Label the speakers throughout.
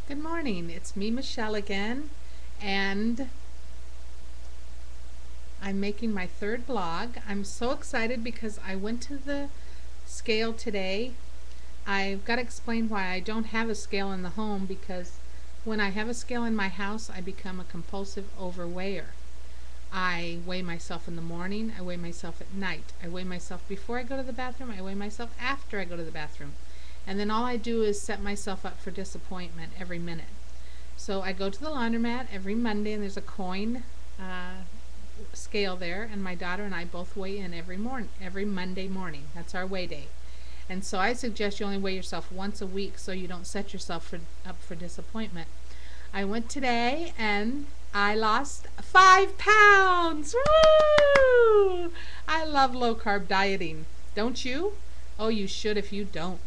Speaker 1: Good morning, it's me, Michelle, again, and I'm making my third blog. I'm so excited because I went to the scale today. I've got to explain why I don't have a scale in the home, because when I have a scale in my house, I become a compulsive overweigher. I weigh myself in the morning, I weigh myself at night, I weigh myself before I go to the bathroom, I weigh myself after I go to the bathroom. And then all I do is set myself up for disappointment every minute. So I go to the laundromat every Monday, and there's a coin scale there, and my daughter and I both weigh in every Monday morning. That's our weigh day. And so I suggest you only weigh yourself once a week so you don't set yourself up for disappointment. I went today and I lost 5 pounds. Woo! I love low carb dieting. Don't you? Oh, you should if you don't.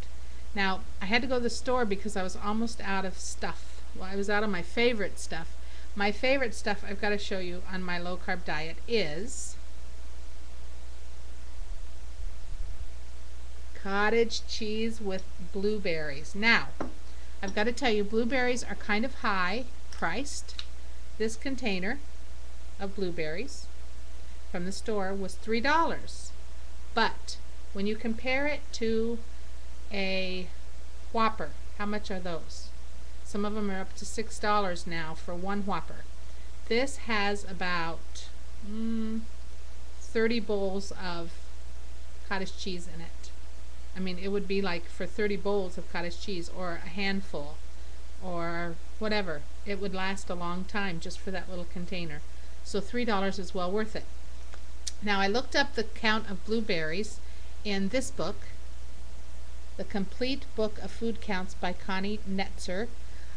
Speaker 1: Now, I had to go to the store because I was almost out of stuff. Well, I was out of my favorite stuff. My favorite stuff I've got to show you on my low carb diet is cottage cheese with blueberries. Now, I've got to tell you, blueberries are kind of high priced. This container of blueberries from the store was $3. But when you compare it to a Whopper, how much are those? Some of them are up to $6 now for one Whopper. This has about 30 bowls of cottage cheese in it. I mean, it would be like for 30 bowls of cottage cheese, or a handful, or whatever. It would last a long time just for that little container. So $3 is well worth it. Now, I looked up the count of blueberries in this book, The Complete Book of Food Counts by Connie Netzer.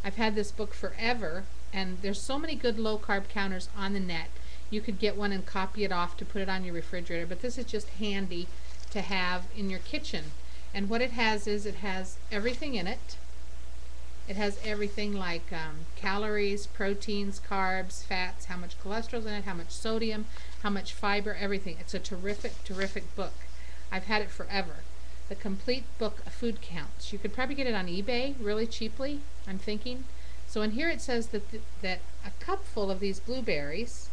Speaker 1: I've had this book forever, and there's so many good low-carb counters on the net. You could get one and copy it off to put it on your refrigerator, but this is just handy to have in your kitchen. And what it has is it has everything in it. It has everything like calories, proteins, carbs, fats, how much cholesterol's in it, how much sodium, how much fiber, everything. It's a terrific, terrific book. I've had it forever. The Complete Book of Food Counts. You could probably get it on eBay really cheaply, I'm thinking. So in here it says that that a cupful of these blueberries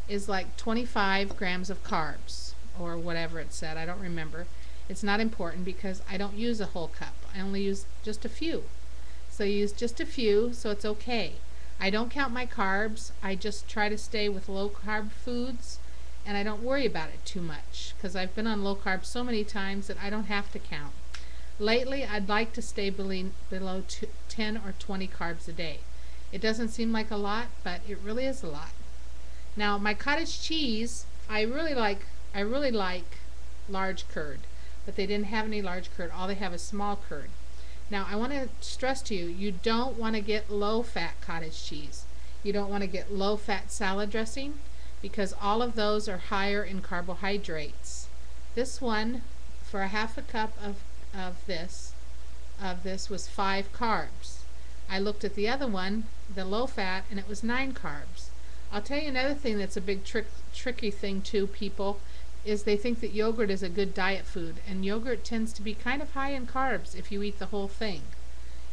Speaker 1: is like 25 grams of carbs, or whatever it said. I don't remember. It's not important because I don't use a whole cup. I only use just a few. So you use just a few, so it's okay. I don't count my carbs. I just try to stay with low carb foods, and I don't worry about it too much because I've been on low carb so many times that I don't have to count. Lately, I'd like to stay below 10 or 20 carbs a day. It doesn't seem like a lot, but it really is a lot. Now, my cottage cheese, I really like large curd, but they didn't have any large curd. All they have is small curd. Now, I want to stress to you, you don't want to get low-fat cottage cheese. You don't want to get low-fat salad dressing, because all of those are higher in carbohydrates. This one, for a half a cup of this was 5 carbs. I looked at the other one, the low-fat, and it was 9 carbs. I'll tell you another thing that's a big tricky thing too, people, is they think that yogurt is a good diet food, and yogurt tends to be kind of high in carbs if you eat the whole thing.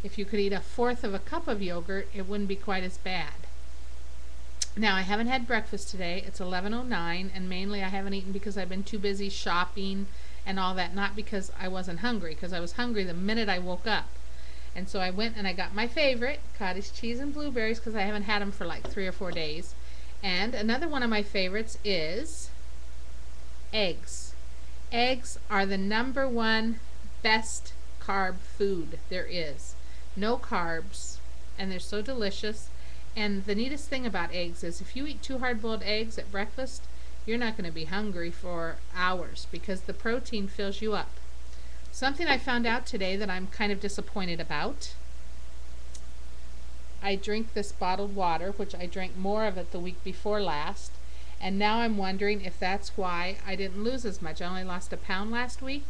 Speaker 1: If you could eat 1/4 of a cup of yogurt, it wouldn't be quite as bad. Now, I haven't had breakfast today. It's 11:09, and mainly I haven't eaten because I've been too busy shopping and all that, not because I wasn't hungry, because I was hungry the minute I woke up. And so I went and I got my favorite, cottage cheese and blueberries, because I haven't had them for like 3 or 4 days. And another one of my favorites is eggs. Eggs are the #1 best carb food there is. No carbs, and they're so delicious. And the neatest thing about eggs is if you eat 2 hard-boiled eggs at breakfast, you're not going to be hungry for hours because the protein fills you up. Something I found out today that I'm kind of disappointed about. I drink this bottled water, which I drank more of it the week before last, and now I'm wondering if that's why I didn't lose as much. I only lost 1 pound last week,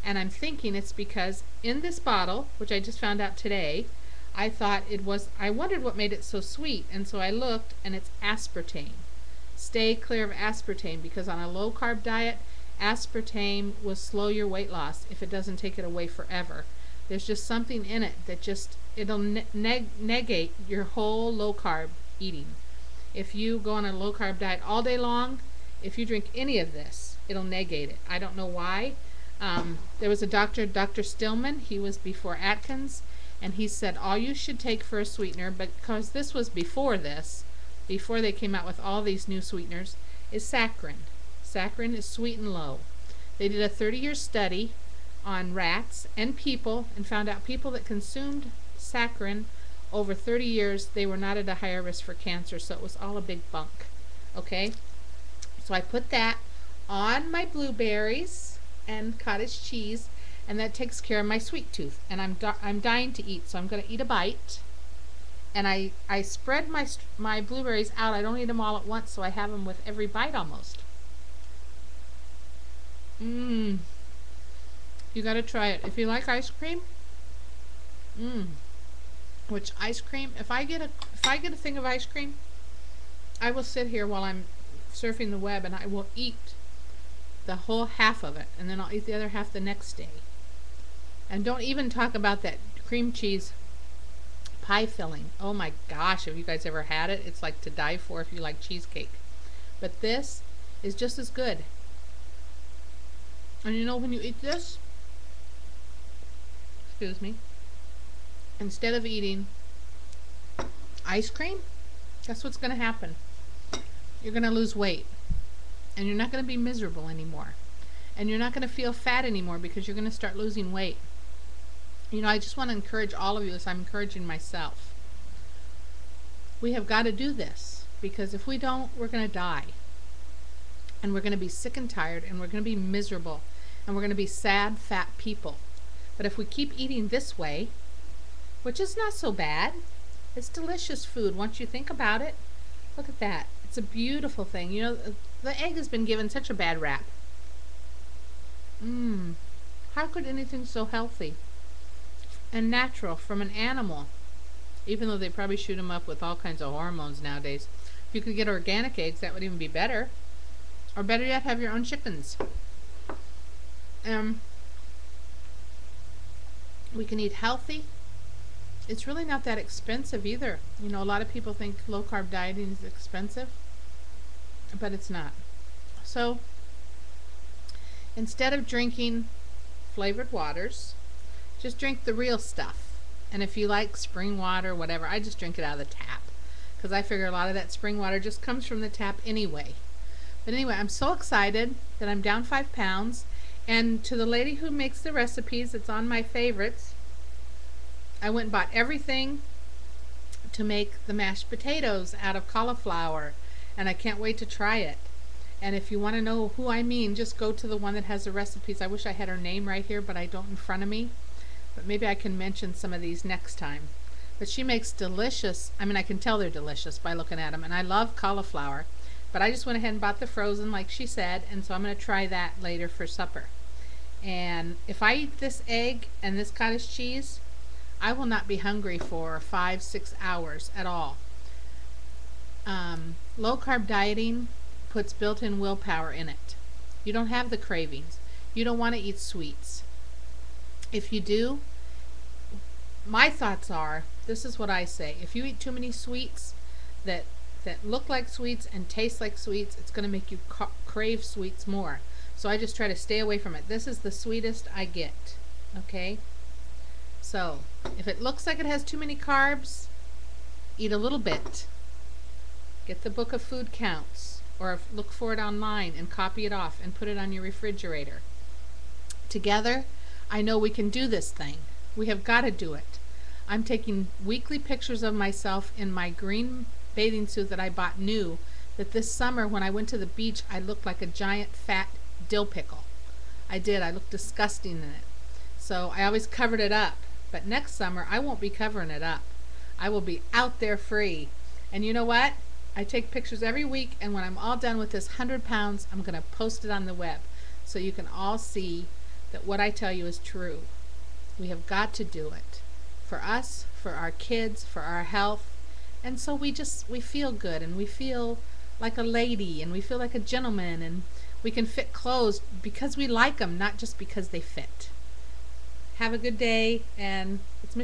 Speaker 1: and I'm thinking it's because in this bottle, which I just found out today, I wondered what made it so sweet, and so I looked, and it's aspartame. Stay clear of aspartame, because on a low-carb diet, aspartame will slow your weight loss if it doesn't take it away forever. There's just something in it that just, it'll negate your whole low carb eating. If you go on a low carb diet all day long, if you drink any of this, it'll negate it. I don't know why. There was a doctor, Dr. Stillman, he was before Atkins, and he said all you should take for a sweetener, because this was before this, before they came out with all these new sweeteners, is saccharin. Saccharin is sweet and low. They did a 30-year study on rats and people and found out people that consumed saccharin over 30 years, they were not at a higher risk for cancer, so it was all a big bunk. Okay? So I put that on my blueberries and cottage cheese, and that takes care of my sweet tooth. And I'm dying to eat, so I'm going to eat a bite. And I spread my blueberries out. I don't eat them all at once, so I have them with every bite almost. You got to try it. If you like ice cream, which ice cream? If I get a thing of ice cream, I will sit here while I'm surfing the web, and I will eat the whole half of it, and then I'll eat the other half the next day. And don't even talk about that cream cheese pie filling. Oh my gosh, have you guys ever had it? It's like to die for if you like cheesecake. But this is just as good. And you know, when you eat this, excuse me, instead of eating ice cream, guess what's going to happen? You're going to lose weight. And you're not going to be miserable anymore. And you're not going to feel fat anymore, because you're going to start losing weight. You know, I just want to encourage all of you, as I'm encouraging myself. We have got to do this, because if we don't, we're going to die. And we're going to be sick and tired, and we're going to be miserable, and we're going to be sad, fat people. But if we keep eating this way, which is not so bad, it's delicious food once you think about it. Look at that. It's a beautiful thing. You know, the egg has been given such a bad rap. How could anything so healthy and natural from an animal, even though they probably shoot them up with all kinds of hormones nowadays? If you could get organic eggs, that would even be better. Or better yet, have your own chickens. We can eat healthy. It's really not that expensive either. You know, a lot of people think low carb dieting is expensive, but it's not. So instead of drinking flavored waters, just drink the real stuff. And if you like spring water, whatever, I just drink it out of the tap, because I figure a lot of that spring water just comes from the tap anyway. But anyway, I'm so excited that I'm down 5 pounds. And to the lady who makes the recipes, it's on my favorites, I went and bought everything to make the mashed potatoes out of cauliflower, and I can't wait to try it. And if you want to know who I mean, just go to the one that has the recipes. I wish I had her name right here, but I don't in front of me. But maybe I can mention some of these next time. But she makes delicious, I mean, I can tell they're delicious by looking at them, and I love cauliflower. But I just went ahead and bought the frozen, like she said, and so I'm going to try that later for supper. And if I eat this egg and this cottage cheese, I will not be hungry for 5-6 hours at all. Low carb dieting puts built-in willpower in it. You don't have the cravings. You don't want to eat sweets. If you do, my thoughts are, this is what I say: if you eat too many sweets that look like sweets and taste like sweets, it's going to make you crave sweets more. So I just try to stay away from it. This is the sweetest I get. Okay? So, if it looks like it has too many carbs, eat a little bit. Get the book of food counts, or look for it online and copy it off and put it on your refrigerator. Together, I know we can do this thing. We have got to do it. I'm taking weekly pictures of myself in my green bathing suit that I bought new, that this summer when I went to the beach I looked like a giant fat dill pickle. I did. I looked disgusting in it. So I always covered it up. But next summer I won't be covering it up. I will be out there free. And you know what? I take pictures every week, and when I'm all done with this 100 pounds, I'm going to post it on the web so you can all see that what I tell you is true. We have got to do it. For us, for our kids, for our health. And so we feel good, and we feel like a lady, and we feel like a gentleman, and we can fit clothes because we like them, not just because they fit. Have a good day, and it's Michelle.